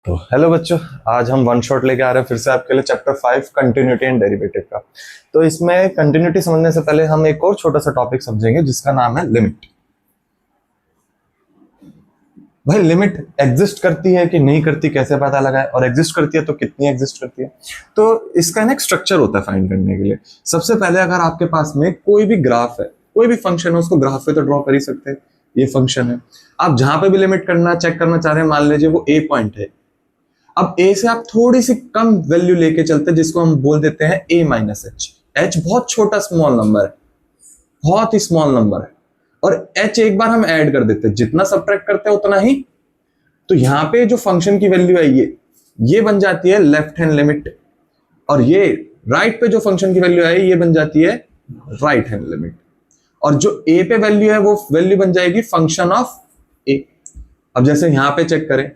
तो हेलो बच्चों, आज हम वन शॉट लेके आ रहे हैं फिर से आपके लिए चैप्टर 5 कंटिन्यूटी एंड डेरिवेटिव का। तो इसमें कंटिन्यूटी समझने से पहले हम एक और छोटा सा टॉपिक समझेंगे जिसका नाम है लिमिट। भाई लिमिट एग्जिस्ट करती है कि नहीं करती, कैसे पता लगाए, और एग्जिस्ट करती है तो कितनी एग्जिस्ट करती है। तो इसका ना एक स्ट्रक्चर होता है फाइंड करने के लिए। सबसे पहले अगर आपके पास में कोई भी ग्राफ है, कोई भी फंक्शन है, उसको ग्राफ पे तो ड्रॉ कर ही सकते हैं। ये फंक्शन है, आप जहां पे भी लिमिट करना चेक करना चाह रहे हैं, मान लीजिए वो ए पॉइंट है। अब ए से आप थोड़ी सी कम वैल्यू लेके चलते हैं जिसको हम बोल देते हैं ए माइनस एच। एच बहुत छोटा स्मॉल नंबर है, बहुत ही स्मॉल नंबर है, और एच एक बार हम ऐड कर देते हैं, जितना सब्ट्रैक्ट करते हैं उतना ही। तो यहां पे जो फंक्शन की वैल्यू है ये बन जाती है लेफ्ट हैंड लिमिट, और ये राइट पे जो फंक्शन की वैल्यू है ये बन जाती है राइट हैंड लिमिट। और जो ए पे वैल्यू है वो वैल्यू बन जाएगी फंक्शन ऑफ ए। अब जैसे यहां पे चेक करें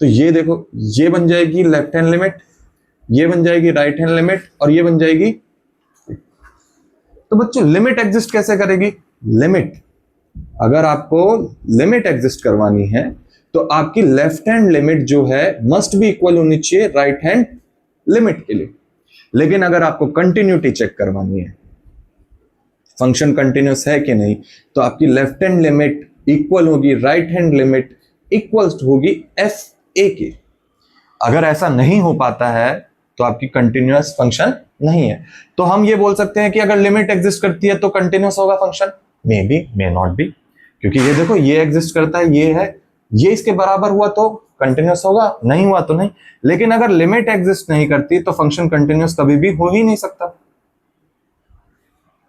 तो ये देखो, ये बन जाएगी लेफ्ट हैंड लिमिट, ये बन जाएगी राइट हैंड लिमिट, और ये बन जाएगी। तो बच्चों लिमिट एग्जिस्ट कैसे करेगी? लिमिट, अगर आपको लिमिट एग्जिस्ट करवानी है तो आपकी लेफ्ट हैंड लिमिट जो है मस्ट बी इक्वल होनी चाहिए राइट हैंड लिमिट के लिए। लेकिन अगर आपको कंटिन्यूटी चेक करवानी है, फंक्शन कंटिन्यूस है कि नहीं, तो आपकी लेफ्ट हैंड लिमिट इक्वल होगी राइट हैंड लिमिट इक्वल्स होगी एफ ए के। अगर ऐसा नहीं हो पाता है तो आपकी कंटिन्यूअस फंक्शन नहीं है। तो हम ये बोल सकते हैं कि अगर लिमिट एग्जिस्ट करती है तो कंटिन्यूअस होगा function, may be may not be, क्योंकि ये देखो ये एग्जिस्ट करता है, ये है, ये इसके बराबर हुआ तो कंटिन्यूअस होगा, नहीं हुआ तो नहीं। लेकिन अगर लिमिट एग्जिस्ट नहीं करती तो फंक्शन कंटिन्यूअस कभी भी हो ही नहीं सकता।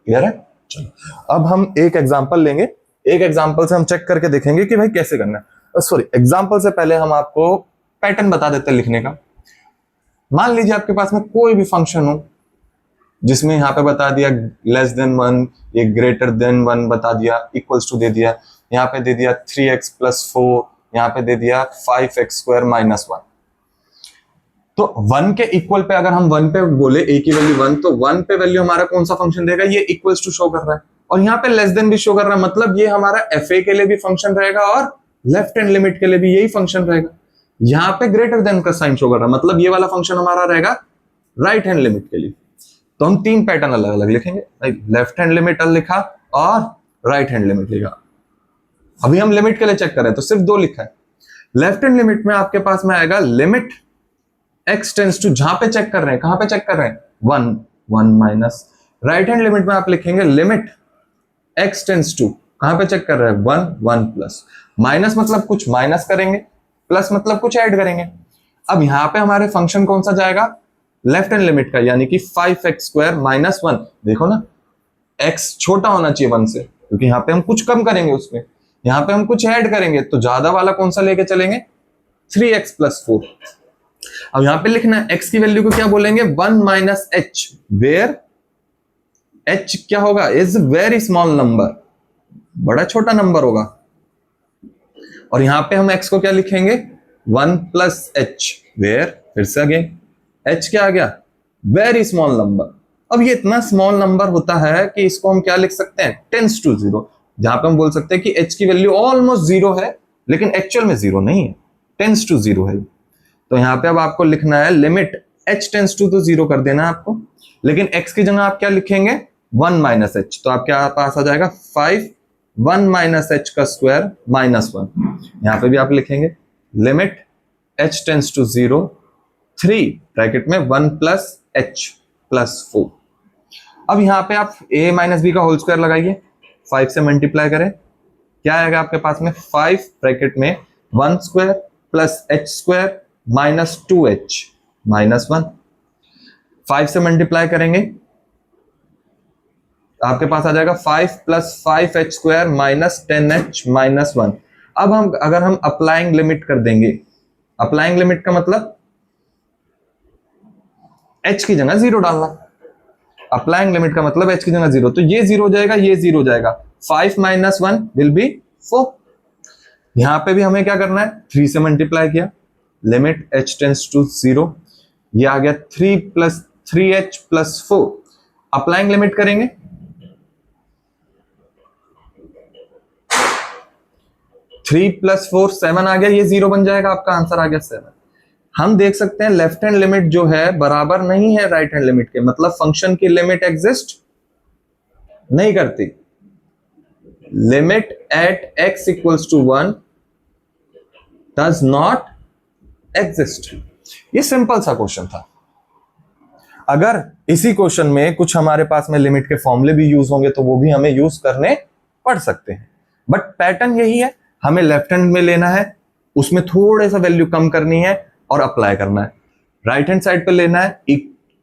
क्लियर है? चलो अब हम एक एग्जांपल लेंगे, एक एग्जांपल से हम चेक करके देखेंगे कि भाई कैसे करना है। सॉरी, एग्जाम्पल से पहले हम आपको पैटर्न बता देते हैं लिखने का। मान लीजिए आपके पास में कोई भी फंक्शन हो जिसमें यहाँ पे बता दिया लेस देन 1, ये ग्रेटर देन 1 बता दिया, इक्वल्स टू दे दिया, यहाँ पे दे दिया 3x + 4, यहाँ पे दे दिया 5x² - 1। तो 1 के इक्वल पे अगर हम 1 पे बोले a की वैल्यू 1, तो 1 पे वैल्यू हमारा कौन सा फंक्शन देगा? ये इक्वल्स टू शो कर रहा है, और यहाँ पे लेस देन भी शो कर रहा है, मतलब ये हमारा fa के लिए भी फंक्शन रहेगा और लेफ्ट हैंड लिमिट के लिए भी यही फंक्शन रहेगा। यहाँ पे ग्रेटर देन का साइन शो कर रहा है, मतलब ये वाला फंक्शन हमारा रहेगा राइट हैंड लिमिट के लिए। तो हम तीन पैटर्न अलग अलग लिखेंगे, लेफ्ट हैंड लिमिट लिखा और राइट हैंड लिमिट लिखा। अभी हम लिमिट के लिए चेक करें तो सिर्फ दो लिखा है। लेफ्ट हैंड लिमिट में आपके पास में आएगा लिमिट x टेंड्स टू, जहां पे चेक कर रहे हैं, कहां पे चेक कर रहे हैं? 1 1 माइनस। राइट हैंड लिमिट में आप लिखेंगे लिमिट x टेंड्स टू, कहां पे चेक कर रहे हैं? 1 1 प्लस। माइनस मतलब कुछ माइनस करेंगे, प्लस मतलब कुछ ऐड करेंगे। अब यहां पे हमारे फंक्शन कौन सा जाएगा? लेफ्ट हैंड लिमिट का, यानी कि 5x² - 1। देखो ना, x छोटा होना चाहिए 1 से, क्योंकि यहाँ पे हम कुछ कम करेंगे, उसमें यहाँ पे हम कुछ ऐड करेंगे, तो ज्यादा वाला कौन सा लेके चलेंगे? 3x + 4। अब यहां पे लिखना है x की वैल्यू को क्या बोलेंगे? 1 - h, वेयर h क्या होगा? इज वेरी स्मॉल नंबर, बड़ा छोटा नंबर होगा। और यहां पे हम x को क्या लिखेंगे? 1 + h, वेयर, फिर से अगेन h क्या आ गया? Very small number. अब ये इतना स्मॉल नंबर होता है कि इसको हम क्या लिख सकते हैं? टेंस टू 0, जहां पे हम बोल सकते हैं कि h की वैल्यू ऑलमोस्ट 0 है, लेकिन एक्चुअल में 0 नहीं है, टेंस टू 0 है। तो यहाँ पे अब आपको लिखना है लिमिट h टेंस टू, तो 0 कर देना है आपको, लेकिन x की जगह आप क्या लिखेंगे? 1 - h। तो आपके पास आ जाएगा 5 1 - h का स्क्वायर -1। यहाँ पे भी आप लिखेंगे limit h tends to 0, 3 bracket में 1 + h + 4। अब यहाँ पे आप a - b का होल स्क्वायर लगाइए, 5 से मल्टीप्लाई करें, क्या आएगा आपके पास में? 5 ब्रैकेट में 1² + h² - 2h - 1। 5 से मल्टीप्लाई करेंगे, आपके पास आ जाएगा 5 + 5h² - 10h - 1। अब हम अगर हम अप्लाइंग लिमिट कर देंगे, अप्लाइंग लिमिट का मतलब h की जगह 0 डालना, अप्लाइंग लिमिट का मतलब h की जगह 0, तो ये 0 हो जाएगा, ये 0 हो जाएगा, 5 - 1 विल बी 4। यहां पे भी हमें क्या करना है? 3 से मल्टीप्लाई किया, लिमिट h टेंस टू 0, ये आ गया 3 + 3h + 4। अप्लाइंग लिमिट करेंगे, 3 + 4 7 आ गया, ये 0 बन जाएगा, आपका आंसर आ गया 7। हम देख सकते हैं लेफ्ट हैंड लिमिट जो है बराबर नहीं है राइट हैंड लिमिट के, मतलब फंक्शन की लिमिट एग्जिस्ट नहीं करती। Limit at x equals to 1 does not exist. ये सिंपल सा क्वेश्चन था। अगर इसी क्वेश्चन में कुछ हमारे पास में लिमिट के फॉर्मूले भी यूज होंगे तो वो भी हमें यूज करने पड़ सकते हैं, बट पैटर्न यही है, हमें लेफ्ट हैंड में लेना है, उसमें थोड़े सा वैल्यू कम करनी है और अप्लाई करना है। राइट हैंड साइड पे लेना है,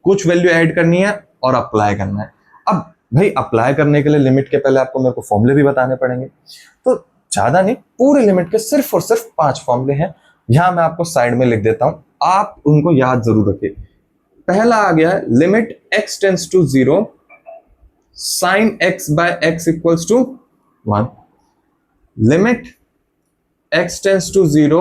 कुछ वैल्यू ऐड करनी है और अप्लाई करना है। अब भाई अप्लाई करने के लिए लिमिट के पहले आपको मेरे को फॉर्मूले भी बताने पड़ेंगे, तो ज्यादा नहीं, पूरे लिमिट के सिर्फ और सिर्फ 5 फॉर्मूले हैं। यहां मैं आपको साइड में लिख देता हूं, आप उनको याद जरूर रखिए। पहला आ गया limit x tends to 0 sine x by x equals to 1। Limit x tends to 0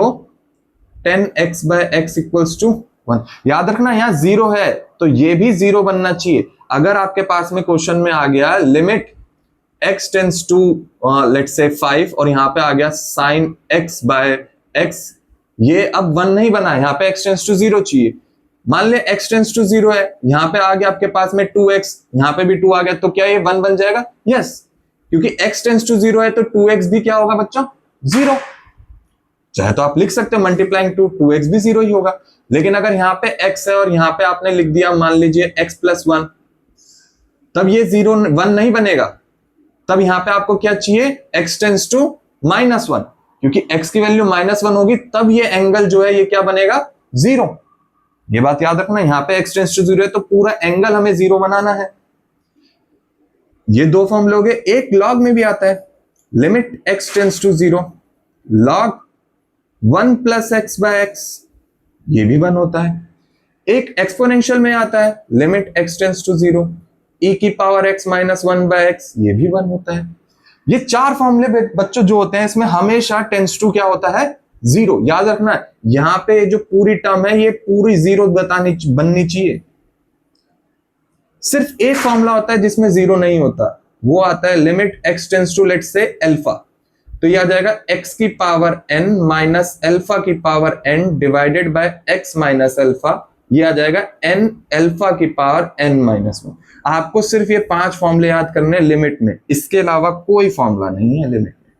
10x by x equals to 1। याद रखना यहां 0 है तो ये भी 0 बनना चाहिए। अगर आपके पास में क्वेश्चन में आ गया limit x tends to let's say 5 और यहां पे आ गया साइन x बाय x, ये अब 1 नहीं बना है, यहां पे x टेंड्स टू 0 चाहिए। मान ले x टेंड्स टू 0 है, यहां पे आ गया आपके पास में 2x, यहां पे भी 2 आ गया, तो क्या ये 1 बन जाएगा? यस, क्योंकि x टेंड्स टू 0 है तो 2x भी क्या होगा बच्चों? 0। चाहे तो आप लिख सकते हो मल्टीप्लाइंग टू 2x भी 0 ही होगा, लेकिन अगर यहां पे x है और यहां पे आपने लिख दिया मान लीजिए x प्लस 1, तब ये 0 1 नहीं बनेगा। तब यहां पे आपको क्या चाहिए? x टेंड्स टू माइनस 1, क्योंकि x की वैल्यू माइनस 1 होगी तब ये एंगल जो है ये क्या बनेगा? 0। ये बात याद रखना, यहां पे x टेंड्स टू 0 है तो पूरा एंगल हमें 0 बनाना है। ये 2 फॉर्म लोगे, एक लॉग में भी आता है, limit x tends to 0 log 1 plus x by x, ये भी 1 होता है। एक एक्सपोनेंशियल में आता है limit x tends to 0 e की power x minus 1 by x, ये भी 1 होता है। ये 4 फॉर्मूले बच्चों जो होते हैं इसमें हमेशा टेंड्स टू क्या होता है? 0। याद रखना है यहां पे जो पूरी टर्म है ये पूरी 0 बननी चाहिए। सिर्फ एक फॉर्मूला होता है जिसमें 0 नहीं होता, वो आता है limit x tends to let's say alpha, तो ये आ जाएगा x की पावर n माइनस अल्फा की power n divided by x minus alpha, ये आ जाएगा n अल्फा की पावर n माइनस 1। आपको सिर्फ ये 5 फॉर्मूले याद करने लिमिट में, इसके अलावा कोई फॉर्मूला नहीं है लिमिट में,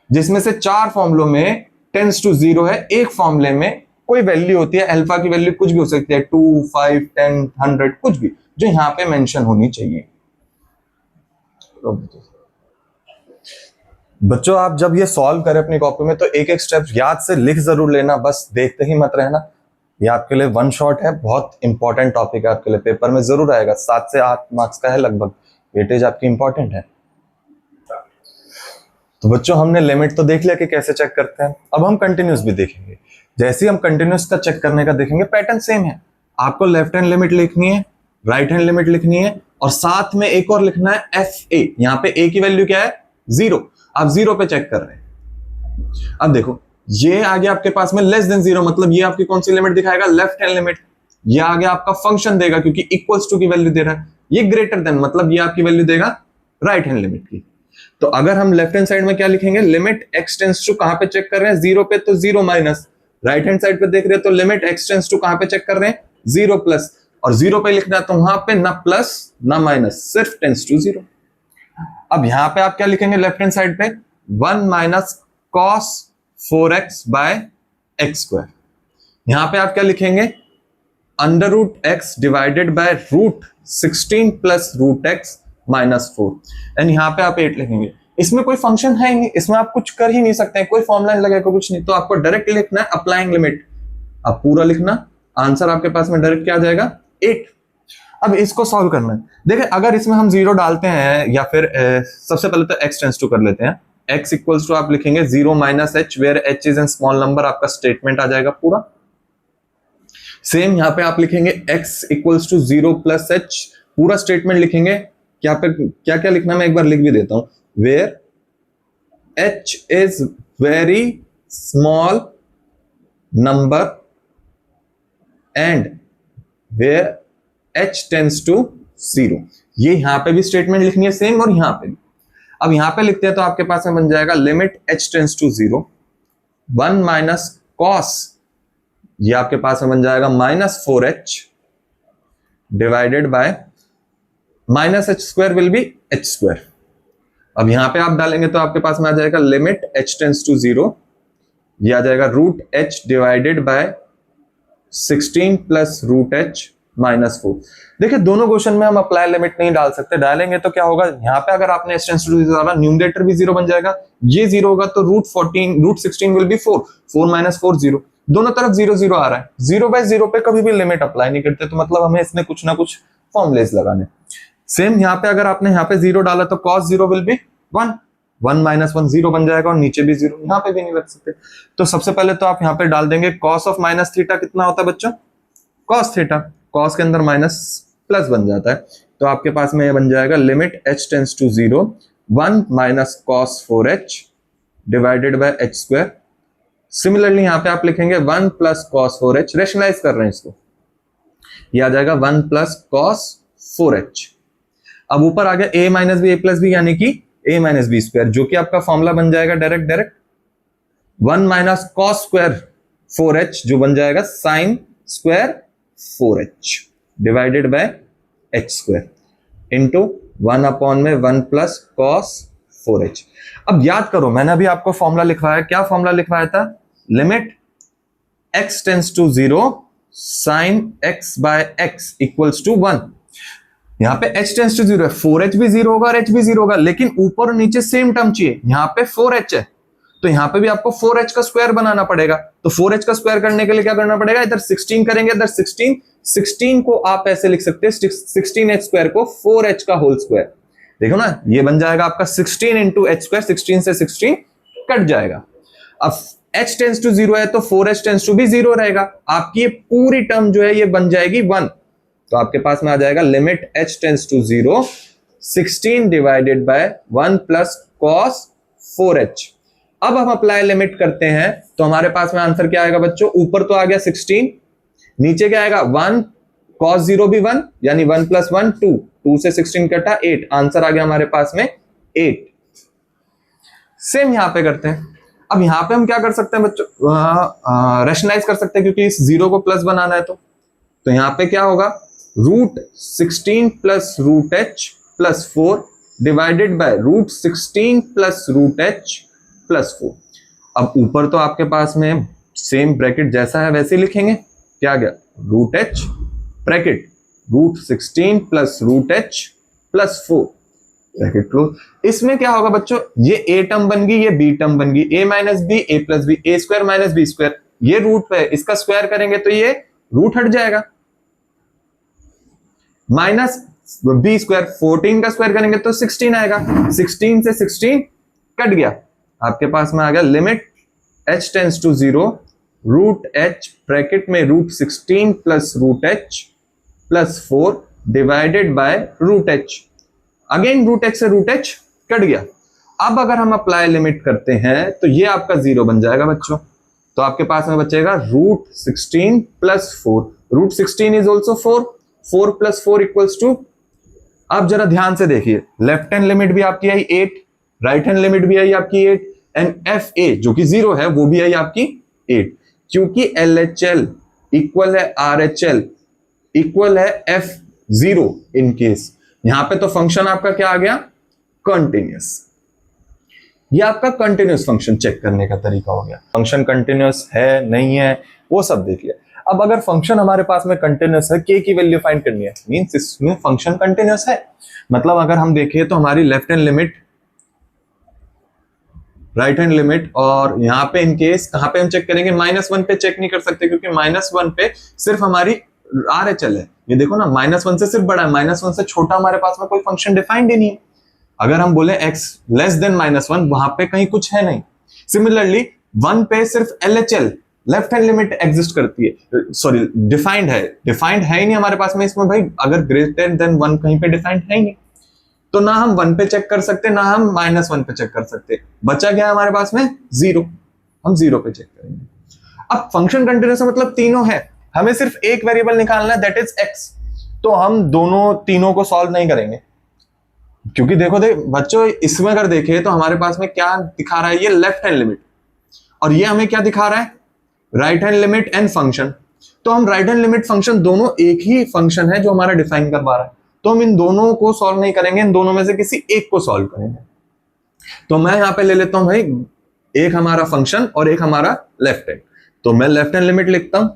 जिसमें से 4 फॉर्मूलों में टेंड्स टू 0 है, एक फॉर्मूले में कोई वैल्यू होती है, अल्फा की वैल्यू कुछ भी हो सकती है, 2 5 10 100 कुछ भी, जो यहां पे मेंशन होनी चाहिए। बच्चों आप जब ये सॉल्व करें अपनी कॉपी में तो एक एक स्टेप याद से लिख जरूर लेना, बस देखते ही मत रहना। ये आपके लिए 1 शॉट है, बहुत इंपॉर्टेंट टॉपिक है आपके लिए, पेपर में जरूर आएगा, 7 से 8 मार्क्स का है लगभग, वेटेज आपकी इंपॉर्टेंट है। तो बच्चों हमने लिमिट तो देख लिया कि कैसे चेक करते हैं, अब हम कंटिन्यूस भी देखेंगे। जैसे ही हम कंटिन्यूस का चेक करने का देखेंगे, पैटर्न सेम है, आपको लेफ्ट हैंड लिमिट लिखनी है, राइट हैंड लिमिट लिखनी है और साथ में एक और लिखना है एफ ए। यहां पे ए की वैल्यू क्या है? 0। आप 0 पे चेक कर रहे हैं। अब देखो ये आ गया आपके पास में लेस देन 0, मतलब ये आपकी कौन सी लिमिट दिखाएगा? Left hand limit. ये आ गया आपका फंक्शन देगा क्योंकि इक्वल्स टू की वैल्यू दे रहा है। ये ग्रेटर देन, मतलब ये आपकी वैल्यू देगा राइट हैंड लिमिट की। तो अगर हम लेफ्ट हैंड साइड में क्या लिखेंगे? लिमिट x टेंड्स टू कहां पे चेक कर रहे हैं? 0 पे, तो 0 माइनस। राइट हैंड साइड पे देख रहे हैं तो लिमिट x टेंड्स टू कहां पे चेक कर रहे हैं? 0 प्लस। और 0 पे लिखना है तो वहां पे ना प्लस ना माइनस, सिर्फ टेंड्स टू 0। अब यहां पे आप क्या लिखेंगे लेफ्ट हैंड साइड पे? 1 minus cos 4x by x square. यहां पे आप क्या लिखेंगे? Under root x divided by root 16 plus root x minus 4, and यहां पे आप 8 लिखेंगे। इसमें कोई फंक्शन है ही नहीं, इसमें आप कुछ कर ही नहीं सकते, कोई फॉर्मूला नहीं लगेगा, कुछ नहीं, तो आपको डायरेक्ट लिखना है अप्लाइंग लिमिट। आप पूरा लिखना, आंसर आपके पास में डायरेक्ट क्या आ जाएगा? 8। अब इसको सॉल्व करना है। देखिए अगर इसमें हम 0 डालते हैं या फिर सबसे पहले तो x टेंड्स टू कर लेते हैं, x इक्वल्स टू आप लिखेंगे 0 minus h where h is an small number, आपका स्टेटमेंट आ जाएगा पूरा। सेम यहां पे आप लिखेंगे x equals to 0 plus h, पूरा स्टेटमेंट लिखेंगे। क्या क्या लिखना मैं एक बार लिख भी देता हूं, where h is very small number and where h tends to 0। ये यहां पे भी स्टेटमेंट लिखनी है सेम, और यहां पे भी। अब यहां पे लिखते हैं तो आपके पास में बन जाएगा limit h tends to 0 1 minus cos ये आपके पास में बन जाएगा -4h divided by -h² will be h²। अब यहां पे आप डालेंगे तो आपके पास में आ जाएगा लिमिट h टेंड्स टू 0, ये आ जाएगा √h divided by 16 plus √h -4। देखिए दोनों क्वेश्चन में हम अप्लाई लिमिट नहीं डाल सकते, डालेंगे तो क्या होगा, यहाँ पे अगर आपने h टेंड्स टू 0 डाला न्यूमरेटर भी 0 बन जाएगा, ये 0 होगा तो √16 विल बी 4, 4 - 4 0, दोनों तरफ 0 0 आ रहा है। 0/0 पे कभी भी लिमिट अप्लाई नहीं करते, तो मतलब हमें इसमें कुछ ना कुछ फॉर्मूलेस लगाने। सेम यहाँ पे अगर आपने यहाँ पे 0 डाला तो cos 0 विल बी 1, 1 - 1 0 बन जाएगा, और नीचे भी 0, यहाँ पे भी नहीं रख सकते। तो सबसे पहले तो आप यहाँ पे डाल देंगे cos ऑफ -θ कितना होता है बच्चों, cos θ, cos के अंदर माइनस प्लस बन जाता है, तो आपके पास में ये बन जाएगा limit h tends to 0, 1 - cos 4h divided by h²। Similarly यहाँ पे आप लिखेंगे 1 + cos 4h, रेशनलाइज कर रहे हैं इसको, ये आ जाएगा 1 + cos 4h। अब ऊपर आ गया a - b a + b यानी कि a - b², जो कि आपका फॉर्मूला बन जाएगा डायरेक्ट 1 - cos² 4h जो बन जाएगा sin² 4h divided by h² into 1/1 + cos 4h। अब याद करो, मैंने अभी आपको फॉर्मूला लिखवाया, क्या फॉर्मूला लिखवाया था, limit x tends to 0 sin x/x equals to 1। यहाँ पे h टेंड्स टू 0 है, 4h भी 0 होगा और h भी 0 होगा, लेकिन ऊपर और नीचे सेम टर्म चाहिए। यहाँ पे 4h है तो यहाँ पे भी आपको 4h का स्क्वायर बनाना पड़ेगा, तो 4h का स्क्वायर करने के लिए क्या करना पड़ेगा, इधर 16 करेंगे, इधर 16 को आप ऐसे लिख सकते हैं 16h² को 4h का होल स्क्वायर। देखो ना, ये बन जाएगा आपका 16 × h², 16 से 16 कट जाएगा। अब h टेंड्स टू 0 है तो 4h टेंड्स टू भी 0 रहेगा, आपकी ये पूरी टर्म जो है ये बन जाएगी 1। तो आपके पास में आ जाएगा limit h tends to 0, 16 divided by 1 + cos 4h। अब हम अप्लाई लिमिट करते हैं तो हमारे पास में आंसर क्या आएगा बच्चों, ऊपर तो आ गया 16, नीचे क्या आएगा 1, cos 0 भी 1 यानी 1 + 1 2, 2 से 16 कटा 8, आंसर आ गया हमारे पास में 8। सेम यहां पे करते हैं। अब यहां पे हम क्या कर सकते हैं बच्चों, रेशनलाइज कर सकते हैं, क्योंकि इस 0 को प्लस बनाना है तो यहां पे क्या होगा, √16 + √h + 4 डिवाइडेड बाय √16 + √h + 4। अब ऊपर तो आपके पास में सेम ब्रैकेट जैसा है वैसे लिखेंगे, क्या आ गया, √h bracket √16 + √h + 4 bracket close. इसमें क्या होगा बच्चों, ये a टर्म बन गई, ये b टर्म बन गई, a - b a + b, a² - b², ये रूट पे है, इसका स्क्वायर करेंगे तो ये रूट हट जाएगा, माइनस b², 14 का स्क्वायर करेंगे तो 16 आएगा, 16 से 16 कट गया, आपके पास में आ गया limit h tends to 0, √h bracket में √16 + √h + 4 divided by √h। Again √h से √h कट गया। अब अगर हम अप्लाई लिमिट करते हैं तो ये आपका 0 बन जाएगा बच्चों, तो आपके पास में बचेगा √16 + 4, √16 इज ऑल्सो 4, 4 + 4 इक्वल्स टू, अब जरा ध्यान से देखिए, लेफ्ट हैंड लिमिट भी आपकी आई 8, राइट हैंड लिमिट भी आई आपकी 8, एंड FA जो कि 0 है वो भी आई आपकी 8, क्योंकि LHL इक्वल है RHL इक्वल है F0 इन केस। यहां पे तो फंक्शन आपका क्या आ गया, कंटिन्यूअस। ये आपका कंटिन्यूअस फंक्शन चेक करने का तरीका हो गया, फंक्शन कंटिन्यूअस है नहीं है वो सब देखिए। अब अगर फंक्शन हमारे पास में कंटिन्यूअस है, k की वैल्यू फाइंड करनी है, मींस इसमें फंक्शन कंटिन्यूअस है, मतलब अगर हम देखें तो हमारी left hand limit, right hand limit, और यहाँ पे इन केस कहां पे हम चेक करेंगे, -1 पे चेक नहीं कर सकते, क्योंकि -1 पे सिर्फ हमारी RHL है, ये देखो ना, -1 से सिर्फ बड़ा है, -1 से छोटा हमारे पास में कोई फंक्शन डिफाइंड ही नहीं है। अगर हम बोले x लेस देन -1, वहां पे कहीं कुछ है नहीं। सिमिलरली 1 पे सिर्फ LHL left hand limit exist करती है, सॉरी डिफाइंड है ही नहीं हमारे पास में इसमें भाई, अगर ग्रेटर देन 1 कहीं पे डिफाइंड है ही नहीं, तो ना हम 1 पे चेक कर सकते, ना हम -1 पे चेक कर सकते, बचा गया हमारे पास में 0, हम 0 पे चेक करेंगे। अब फंक्शन कंटिन्यूअस मतलब तीनों है, हमें सिर्फ एक वेरिएबल निकालना है, दैट इज x, तो हम तीनों को सॉल्व नहीं करेंगे, क्योंकि देखो बच्चों, इसमें अगर देखें तो हमारे पास में क्या दिखा रहा है, ये लेफ्ट हैंड लिमिट, और ये हमें क्या दिखा रहा है, right hand limit and function. तो हम राइट हैंड लिमिट फंक्शन दोनों एक ही फंक्शन है जो हमारा डिफाइन कर पा रहा है, तो हम इन दोनों को सॉल्व नहीं करेंगे, इन दोनों में से किसी एक को सॉल्व करेंगे। तो मैं यहां पे ले लेता हूं भाई, एक हमारा फंक्शन और एक हमारा लेफ्ट हैंड। तो मैं लेफ्ट हैंड लिमिट लिखता हूं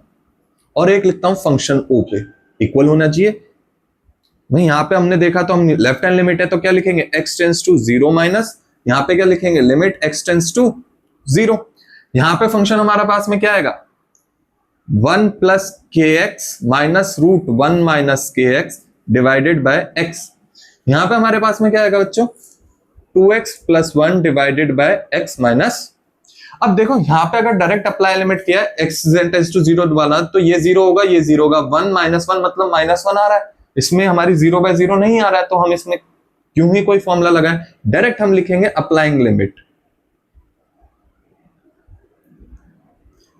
और एक लिखता हूं फंक्शन ओ पे, इक्वल होना चाहिए भाई। यहां पे हमने देखा तो हम लेफ्ट हैंड लिमिट है तो क्या लिखेंगे, x टेंड्स टू 0 माइनस, यहां पे क्या लिखेंगे, लिमिट x टेंड्स टू 0। यहां पे फंक्शन हमारा पास में क्या आएगा, 1 प्लस के एक्स माइनस रूट 1 माइनस के एक्स डिवाइडेड बाय एक्स। यहां पे हमारे पास में क्या आएगा बच्चों, 2x plus 1 divided by x minus. अब देखो यहां पे अगर डायरेक्ट अप्लाई लिमिट किया है x टेंड्स टू 0 वाला, तो ये 0 होगा, ये 0 होगा, 1 माइनस 1 मतलब माइनस 1 आ रहा है, इसमें हमारी 0 बाय 0 नहीं आ रहा है, तो हम इसमें क्यों ही कोई फॉर्मूला लगाएं, डायरेक्ट हम लिखेंगे अप्लाइंग लिमिट।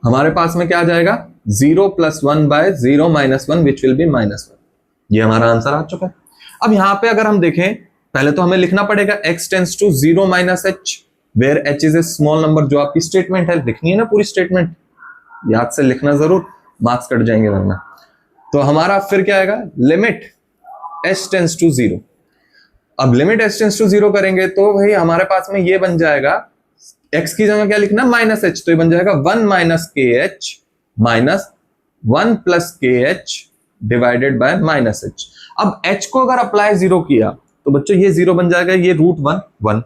हमारे पास में क्या आ जाएगा, 0 plus 1 by 0 minus 1 which will be minus 1। ये हमारा आंसर आ चुका है। अब यहां पे अगर हम देखें, पहले तो हमें लिखना पड़ेगा x tends to 0 minus h where h is a small number, जो आपकी स्टेटमेंट है, लिखनी है ना पूरी स्टेटमेंट, याद से लिखना जरूर, मार्क्स कट जाएंगे वरना। तो हमारा फिर क्या आएगा, लिमिट h टेंड्स टू 0। अब लिमिट h टेंड्स टू 0 करेंगे तो भाई हमारे पास में ये बन जाएगा, x की जगह क्या लिखना, माइनस h, तो ये बन जाएगा 1 minus k h minus 1 plus k h divided by minus h। अब h को अगर अप्लाई 0 किया तो बच्चों ये 0 बन जाएगा, ये रूट 1 1,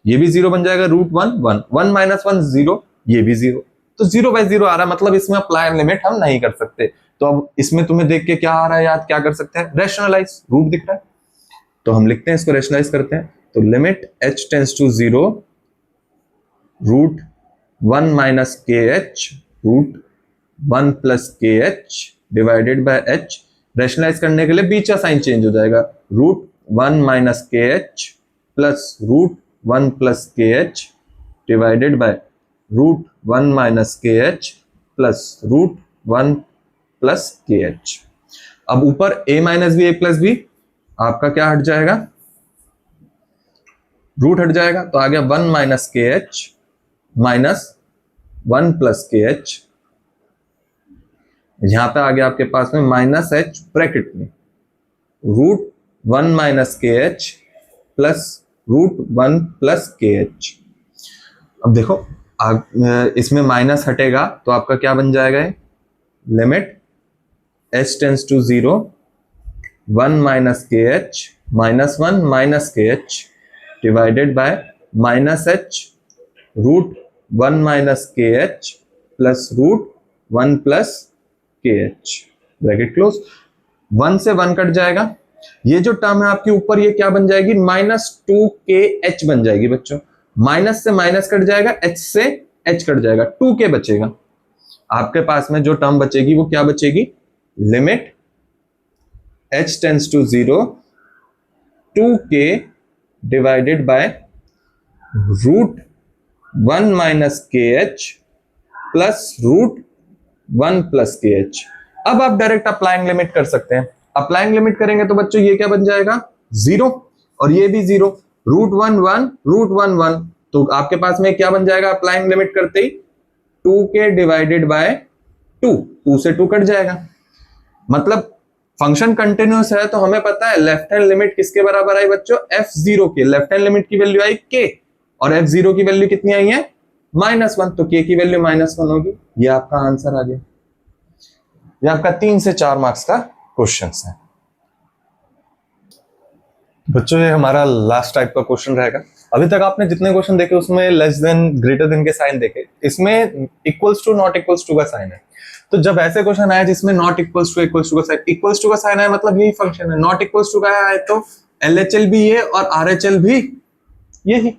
ये भी 0 बन जाएगा, रूट 1 1, 1 माइनस 1 0, ये भी 0, तो 0 बाय 0 आ रहा है, मतलब इसमें अप्लाई लिमिट हम नहीं कर सकते। तो अब इसमें तुम्हें देख के क्या आ रहा है याद, क्या कर सकते हैं, रैशनलाइज, रूट दिख रहा है तो हम लिखते हैं, इसको रैशनलाइज करते हैं। तो limit h tends to 0 root 1 minus k h root 1 plus k h divided by h। Rationalise करने के लिए बीच का साइन चेंज हो जाएगा, root 1 minus k h plus root 1 plus k h divided by root 1 minus k h plus root 1 plus k h. अब ऊपर a minus b, a plus b, आपका क्या हट जाएगा, रूट हट जाएगा, तो आ गया 1 minus k h minus 1 plus k H. यहां पे आ गया आपके पास में माइनस h ब्रैकेट में root 1 minus k h plus root 1 plus k h. अब देखो इसमें माइनस हटेगा तो आपका क्या बन जाएगा, limit h tends to 0 1 minus k h minus 1 minus k h divided by minus h root 1 minus k h plus root 1 plus k h, bracket close. 1 से 1 कट जाएगा, ये जो टर्म है आपके ऊपर ये क्या बन जाएगी, माइनस 2 के एच बन जाएगी बच्चों। माइनस से माइनस कट जाएगा, एच से एच कट जाएगा, 2 के बचेगा। आपके पास में जो टर्म बचेगी वो क्या बचेगी, लिमिट h टेंड्स टू 0 2 के divided by root 1 minus k h plus root 1 plus k h. अब आप डायरेक्ट अप्लाइंग लिमिट कर सकते हैं। अप्लाइंग लिमिट करेंगे तो बच्चों ये क्या बन जाएगा, 0 और ये भी 0, रूट 1 1 रूट 1 1, तो आपके पास में क्या बन जाएगा अप्लाइंग लिमिट करते ही, 2 के डिवाइडेड बाय 2, 2 से 2 कट जाएगा। मतलब फंक्शन कंटिन्यूअस है तो हमें पता है लेफ्ट हैंड लिमिट किसके बराबर आई बच्चों, f0 के। लेफ्ट हैंड लिमिट की वैल्यू आई k और f0 की वैल्यू कितनी आई है, -1, तो k की वैल्यू -1 होगी। ये आपका आंसर आ गया। ये आपका 3 से 4 मार्क्स का क्वेश्चन है बच्चों। ये हमारा लास्ट टाइप का क्वेश्चन रहेगा। अभी तक आपने जितने क्वेश्चन देखे उसमें लेस देन ग्रेटर देन के साइन देखे, इसमें equals to not equals to का साइन है। तो जब ऐसे क्वेश्चन आए जिसमें not equals to equals to का साइन, इक्वल्स टू का साइन है मतलब यही फंक्शन है, नॉट इक्वल्स टू का है तो LHL भी ये और RHL भी यही।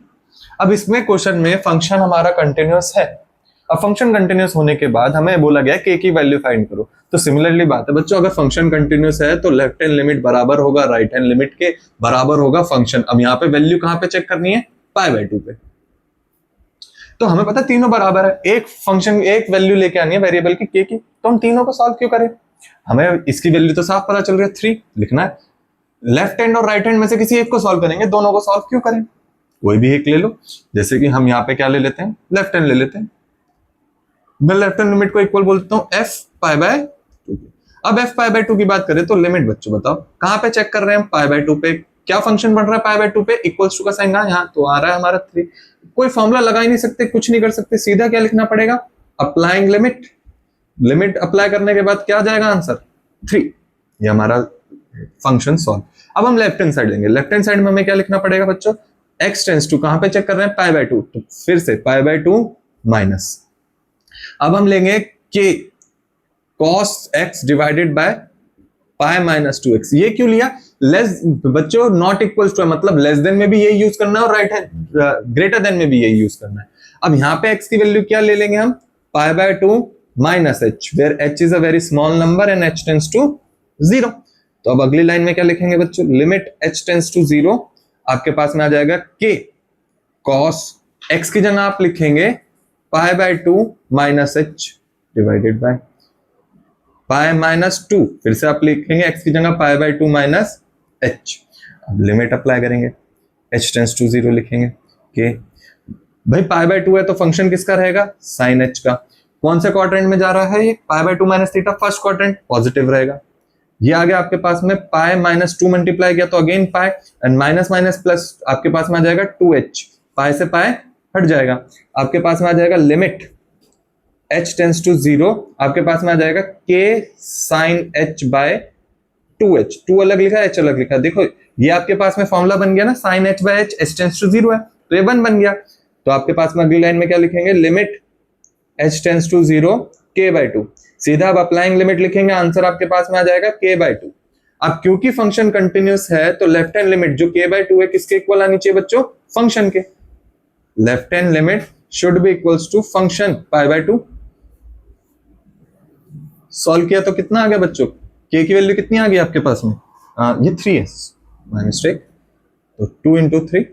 अब इसमें क्वेश्चन में फंक्शन हमारा कंटिन्यूअस है। अब फंक्शन कंटिन्यूअस होने के बाद हमें बोला गया k की वैल्यू फाइंड करो। तो सिमिलरली बात है बच्चों, अगर फंक्शन कंटिन्यूअस है तो लेफ्ट हैंड लिमिट बराबर होगा राइट हैंड लिमिट के, बराबर होगा फंक्शन। अब यहाँ पे वैल्यू कहां पे चेक करनी है, π/2 पे। तो हमें पता है तीनों बराबर है, एक फंक्शन एक वैल्यू लेके आनी है वेरिएबल की k की, तो हम तीनों को सॉल्व क्यों करें, हमें इसकी वैल्यू तो साफ पता चल रही है 3 लिखना है। लेफ्ट हैंड और राइट हैंड में से किसी एक को सॉल्व करेंगे, दोनों को सॉल्व क्यों करें, कोई भी एक ले लो। जैसे कि हम यहाँ पे क्या ले लेते हैं, लेफ्ट हैंड ले लेते हैं। मैं लेफ्ट हैंड लिमिट को इक्वल बोलता हूँ एफ पाई बाय 2। अब एफ पाई बाय 2 की बात करें तो लिमिट बच्चों बताओ कहां पे चेक कर रहे हैं, पाई बाय 2 पे। क्या फंक्शन बन रहा है पाई बाय 2 पे, इक्वल्स टू का साइन यहाँ तो आ रहा है हमारा 3। कोई फॉर्मूला लगा ही नहीं सकते, कुछ नहीं कर सकते, सीधा क्या लिखना पड़ेगा, अप्लाइंग लिमिट। लिमिट अप्लाई करने के बाद क्या आ जाएगा आंसर 3। ये हमारा फंक्शन सॉल्व। अब हम लेफ्ट हैंड साइड लेंगे। लेफ्ट हैंड साइड में हमें क्या लिखना पड़ेगा बच्चों, x टेंस टू कहां पे चेक कर रहे हैं, पाई बाय 2, तो फिर से पाई बाय 2 माइनस। अब हम लेंगे k cos x divided by pi minus 2x। ये क्यों लिया, लेस बच्चों नॉट इक्वल्स टू, मतलब लेस देन में भी यही यूज करना है और राइट हैंड ग्रेटर देन में भी यही यूज करना है। अब यहां पे x की वैल्यू क्या ले लेंगे हम, pi by 2 minus h, where h is a very small number and h tends to 0। तो अब अगली लाइन में क्या लिखेंगे बच्चों, लिमिट h टेंस टू 0, आपके पास में आ जाएगा k cos x की जगह आप लिखेंगे पाई by 2 minus h divided by pi minus 2, फिर से आप लिखेंगे x की जगह पाई बाय 2 माइनस h। अब लिमिट अप्लाई करेंगे, h टेंस टू 0 लिखेंगे k। भाई पाई बाय 2 है तो फंक्शन किसका रहेगा, साइन h का। कौन से क्वाड्रेंट में जा रहा है ये, पाई by 2 minus theta, first quadrant, positive रहेगा। ये आ गया आपके पास में पाई माइनस 2 मल्टीप्लाई किया तो again pi and minus minus plus आपके पास में आ जाएगा 2h, पाई से पाई हट जाएगा, आपके पास में आ जाएगा लिमिट h टेंस टू 0, आपके पास में आ जाएगा k sign h bye 2h। 2 अलग लिखा है, h अलग लिखा है, देखो ये आपके पास में फॉर्मूला बन गया ना, sine h by h tends to 0 है तो ये 1 बन गया। तो आपके पास में अगली लाइन में क्या लिखेंगे, limit h tends to 0 k bye 2। सीधा अब अप्लाइंग लिमिट लिखेंगे, आंसर आपके पास में आ जाएगा k बाय 2। अब क्योंकि फंक्शन कंटिन्यूस है तो लेफ्ट हैंड लिमिट जो k बाय 2 है किसके इक्वल आनी चाहिए बच्चों, फंक्शन के। Left hand limit should be equals to function pi by 2। Solve किया तो कितना आ गया बच्चों, k की वैल्यू कितनी आ गई आपके पास में, ये 3 है, माय मिस्टेक, तो 2 into 3